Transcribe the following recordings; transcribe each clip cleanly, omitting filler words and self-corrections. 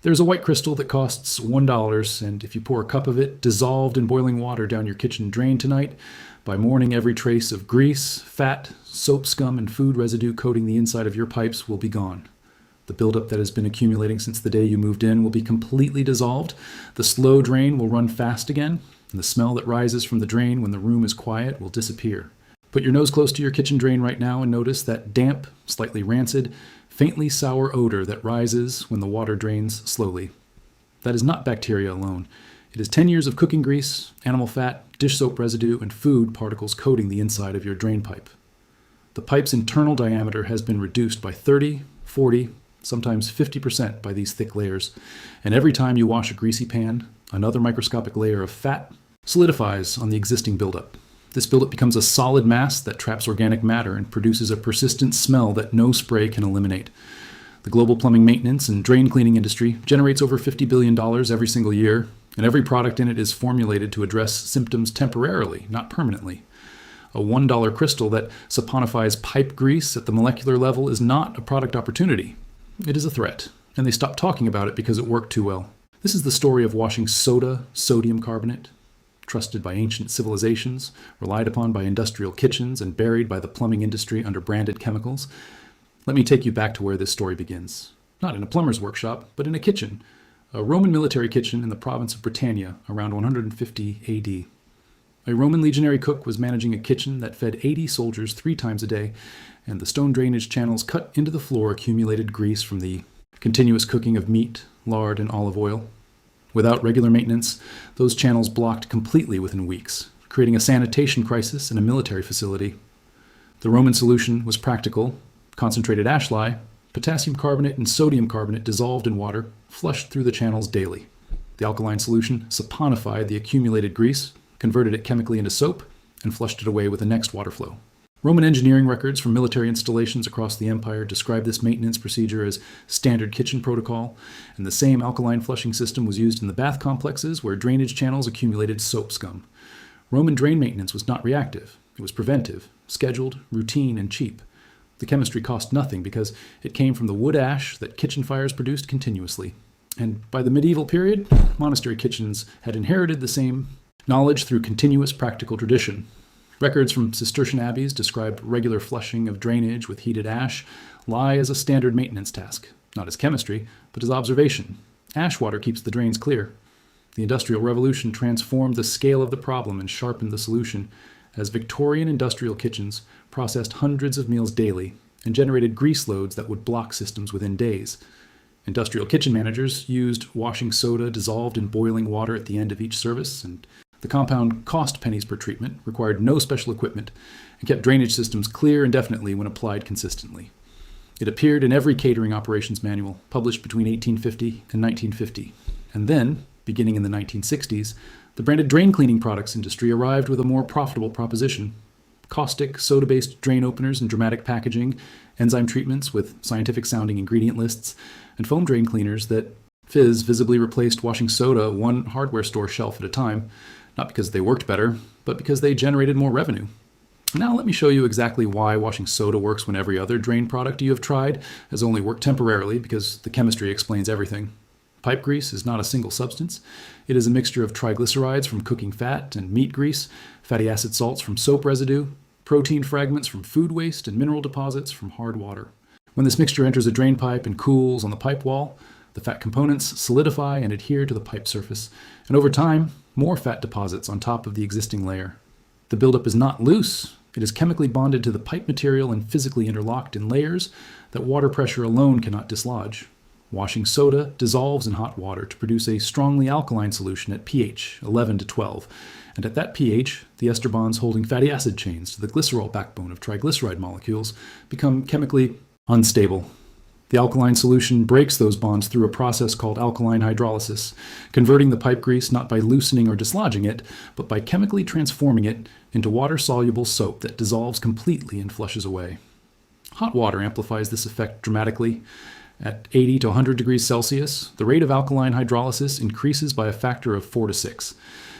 There's a white crystal that costs $1, and if you pour a cup of it dissolved in boiling water down your kitchen drain tonight, by morning every trace of grease, fat, soap scum, and food residue coating the inside of your pipes will be gone. The buildup that has been accumulating since the day you moved in will be completely dissolved, the slow drain will run fast again, and the smell that rises from the drain when the room is quiet will disappear. Put your nose close to your kitchen drain right now and notice that damp, slightly rancid, faintly sour odor that rises when the water drains slowly. That is not bacteria alone. It is 10 years of cooking grease, animal fat, dish soap residue, and food particles coating the inside of your drain pipe. The pipe's internal diameter has been reduced by 30, 40, sometimes 50% by these thick layers, and every time you wash a greasy pan, another microscopic layer of fat solidifies on the existing buildup. This buildup becomes a solid mass that traps organic matter and produces a persistent smell that no spray can eliminate. The global plumbing maintenance and drain cleaning industry generates over $50 billion every single year, and every product in it is formulated to address symptoms temporarily, not permanently. A $1 crystal that saponifies pipe grease at the molecular level is not a product opportunity. It is a threat, and they stopped talking about it because it worked too well. This is the story of washing soda, sodium carbonate, trusted by ancient civilizations, relied upon by industrial kitchens, and buried by the plumbing industry under branded chemicals. Let me take you back to where this story begins. Not in a plumber's workshop, but in a kitchen, a Roman military kitchen in the province of Britannia around 150 AD. A Roman legionary cook was managing a kitchen that fed 80 soldiers 3 times a day, and the stone drainage channels cut into the floor accumulated grease from the continuous cooking of meat, lard, and olive oil. Without regular maintenance, those channels blocked completely within weeks, creating a sanitation crisis in a military facility. The Roman solution was practical: concentrated ash lye, potassium carbonate, and sodium carbonate dissolved in water, flushed through the channels daily. The alkaline solution saponified the accumulated grease, converted it chemically into soap, and flushed it away with the next water flow. Roman engineering records from military installations across the empire describe this maintenance procedure as standard kitchen protocol, and the same alkaline flushing system was used in the bath complexes where drainage channels accumulated soap scum. Roman drain maintenance was not reactive. It was preventive, scheduled, routine, and cheap. The chemistry cost nothing because it came from the wood ash that kitchen fires produced continuously. And by the medieval period, monastery kitchens had inherited the same knowledge through continuous practical tradition. Records from Cistercian abbeys describe regular flushing of drainage with heated ash lye as a standard maintenance task, not as chemistry, but as observation. Ash water keeps the drains clear. The Industrial Revolution transformed the scale of the problem and sharpened the solution, as Victorian industrial kitchens processed hundreds of meals daily and generated grease loads that would block systems within days. Industrial kitchen managers used washing soda dissolved in boiling water at the end of each service, and the compound cost pennies per treatment, required no special equipment, and kept drainage systems clear indefinitely when applied consistently. It appeared in every catering operations manual, published between 1850 and 1950. And then, beginning in the 1960s, the branded drain cleaning products industry arrived with a more profitable proposition. Caustic, soda-based drain openers in dramatic packaging, enzyme treatments with scientific-sounding ingredient lists, and foam drain cleaners that visibly replaced washing soda one hardware store shelf at a time, not because they worked better, but because they generated more revenue. Now let me show you exactly why washing soda works when every other drain product you have tried has only worked temporarily, because the chemistry explains everything. Pipe grease is not a single substance. It is a mixture of triglycerides from cooking fat and meat grease, fatty acid salts from soap residue, protein fragments from food waste, and mineral deposits from hard water. When this mixture enters a drain pipe and cools on the pipe wall, the fat components solidify and adhere to the pipe surface, and over time, more fat deposits on top of the existing layer. The buildup is not loose. It is chemically bonded to the pipe material and physically interlocked in layers that water pressure alone cannot dislodge. Washing soda dissolves in hot water to produce a strongly alkaline solution at pH 11 to 12, and at that pH, the ester bonds holding fatty acid chains to the glycerol backbone of triglyceride molecules become chemically unstable. The alkaline solution breaks those bonds through a process called alkaline hydrolysis, converting the pipe grease not by loosening or dislodging it, but by chemically transforming it into water-soluble soap that dissolves completely and flushes away. Hot water amplifies this effect dramatically. At 80 to 100 degrees Celsius, the rate of alkaline hydrolysis increases by a factor of 4 to 6.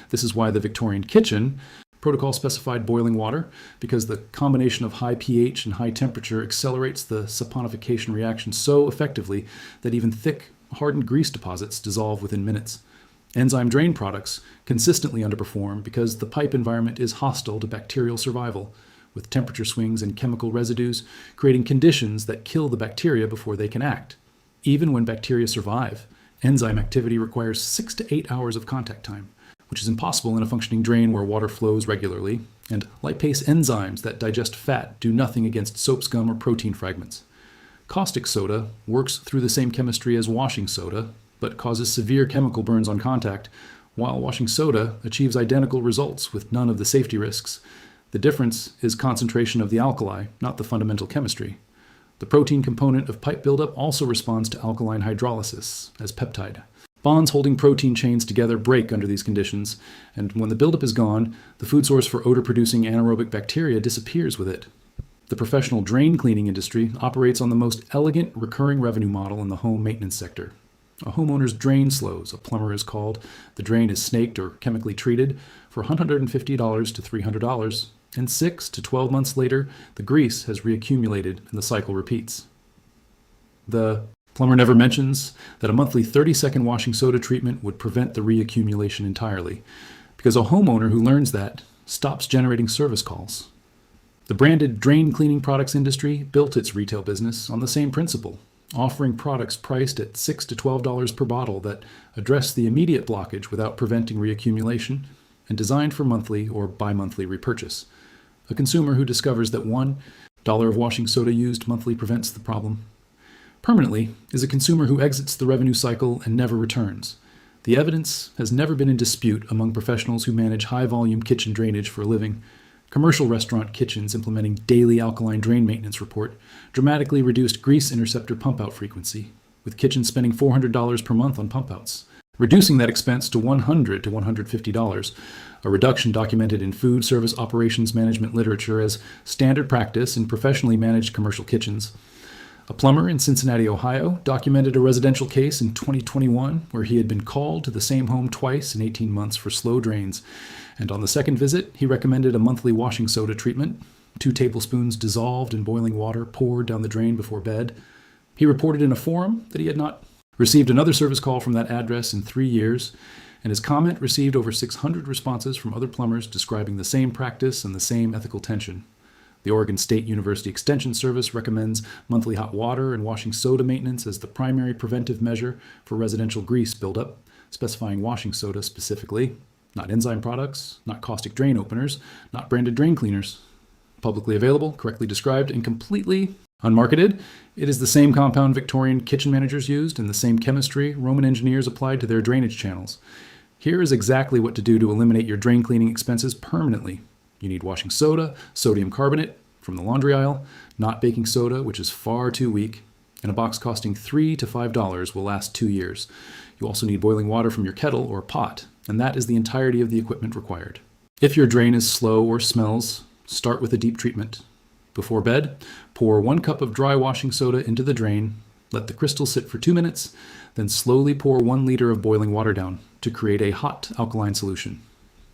This is why the Victorian kitchen protocol specified boiling water, because the combination of high pH and high temperature accelerates the saponification reaction so effectively that even thick, hardened grease deposits dissolve within minutes. Enzyme drain products consistently underperform because the pipe environment is hostile to bacterial survival, with temperature swings and chemical residues creating conditions that kill the bacteria before they can act. Even when bacteria survive, enzyme activity requires 6 to 8 hours of contact time, which is impossible in a functioning drain where water flows regularly, and lipase enzymes that digest fat do nothing against soap scum or protein fragments. Caustic soda works through the same chemistry as washing soda, but causes severe chemical burns on contact, while washing soda achieves identical results with none of the safety risks. The difference is concentration of the alkali, not the fundamental chemistry. The protein component of pipe buildup also responds to alkaline hydrolysis as peptide. Bonds holding protein chains together break under these conditions, and when the buildup is gone, the food source for odor-producing anaerobic bacteria disappears with it. The professional drain cleaning industry operates on the most elegant recurring revenue model in the home maintenance sector. A homeowner's drain slows, a plumber is called. The drain is snaked or chemically treated for $150 to $300, and 6 to 12 months later, the grease has reaccumulated and the cycle repeats. The plumber never mentions that a monthly 30-second washing soda treatment would prevent the reaccumulation entirely, because a homeowner who learns that stops generating service calls. The branded drain cleaning products industry built its retail business on the same principle, offering products priced at $6 to $12 per bottle that address the immediate blockage without preventing reaccumulation, and designed for monthly or bi-monthly repurchase. A consumer who discovers that $1 of washing soda used monthly prevents the problem permanently is a consumer who exits the revenue cycle and never returns. The evidence has never been in dispute among professionals who manage high-volume kitchen drainage for a living. Commercial restaurant kitchens implementing daily alkaline drain maintenance report dramatically reduced grease interceptor pump-out frequency, with kitchens spending $400 per month on pump-outs, reducing that expense to $100 to $150, a reduction documented in food service operations management literature as standard practice in professionally managed commercial kitchens. A plumber in Cincinnati, Ohio, documented a residential case in 2021 where he had been called to the same home twice in 18 months for slow drains, and on the second visit, he recommended a monthly washing soda treatment, 2 tablespoons dissolved in boiling water poured down the drain before bed. He reported in a forum that he had not received another service call from that address in 3 years, and his comment received over 600 responses from other plumbers describing the same practice and the same ethical tension. The Oregon State University Extension Service recommends monthly hot water and washing soda maintenance as the primary preventive measure for residential grease buildup, specifying washing soda specifically, not enzyme products, not caustic drain openers, not branded drain cleaners. Publicly available, correctly described, and completely unmarketed, it is the same compound Victorian kitchen managers used and the same chemistry Roman engineers applied to their drainage channels. Here is exactly what to do to eliminate your drain cleaning expenses permanently. You need washing soda, sodium carbonate from the laundry aisle, not baking soda, which is far too weak, and a box costing $3 to $5 will last 2 years. You also need boiling water from your kettle or pot, and that is the entirety of the equipment required. If your drain is slow or smells, start with a deep treatment. Before bed, pour 1 cup of dry washing soda into the drain, let the crystal sit for 2 minutes, then slowly pour 1 liter of boiling water down to create a hot alkaline solution.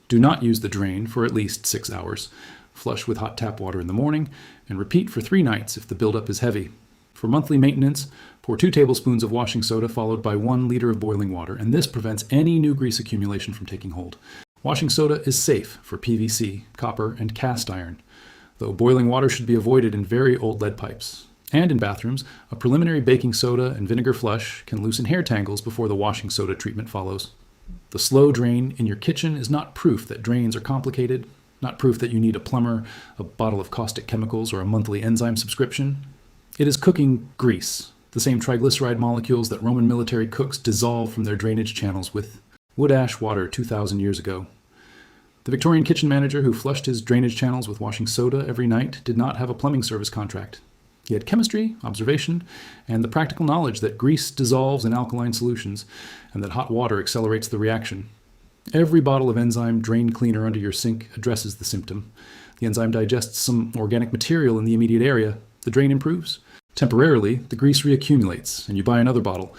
Do not use the drain for at least 6 hours. Flush with hot tap water in the morning, and repeat for 3 nights if the buildup is heavy. For monthly maintenance, pour 2 tablespoons of washing soda followed by 1 liter of boiling water, and this prevents any new grease accumulation from taking hold. Washing soda is safe for PVC, copper, and cast iron, though boiling water should be avoided in very old lead pipes. And in bathrooms, a preliminary baking soda and vinegar flush can loosen hair tangles before the washing soda treatment follows. The slow drain in your kitchen is not proof that drains are complicated, not proof that you need a plumber, a bottle of caustic chemicals, or a monthly enzyme subscription. It is cooking grease, the same triglyceride molecules that Roman military cooks dissolved from their drainage channels with wood ash water 2,000 years ago. The Victorian kitchen manager who flushed his drainage channels with washing soda every night did not have a plumbing service contract. He had chemistry, observation, and the practical knowledge that grease dissolves in alkaline solutions and that hot water accelerates the reaction. Every bottle of enzyme drain cleaner under your sink addresses the symptom. The enzyme digests some organic material in the immediate area. The drain improves. Temporarily, the grease reaccumulates, and you buy another bottle,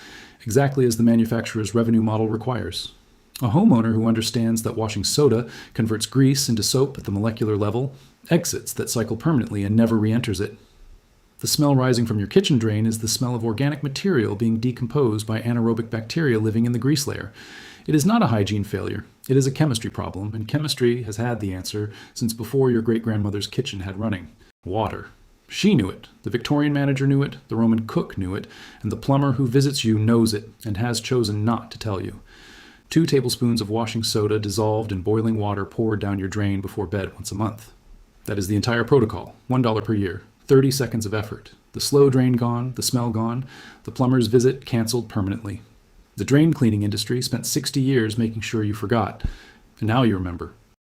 exactly as the manufacturer's revenue model requires. A homeowner who understands that washing soda converts grease into soap at the molecular level exits that cycle permanently and never re-enters it. The smell rising from your kitchen drain is the smell of organic material being decomposed by anaerobic bacteria living in the grease layer. It is not a hygiene failure. It is a chemistry problem, and chemistry has had the answer since before your great-grandmother's kitchen had running. Water. She knew it, the Victorian manager knew it, the Roman cook knew it, and the plumber who visits you knows it and has chosen not to tell you. 2 tablespoons of washing soda dissolved in boiling water poured down your drain before bed once a month. That is the entire protocol, $1 per year, 30 seconds of effort. The slow drain gone, the smell gone, the plumber's visit canceled permanently. The drain cleaning industry spent 60 years making sure you forgot, and now you remember.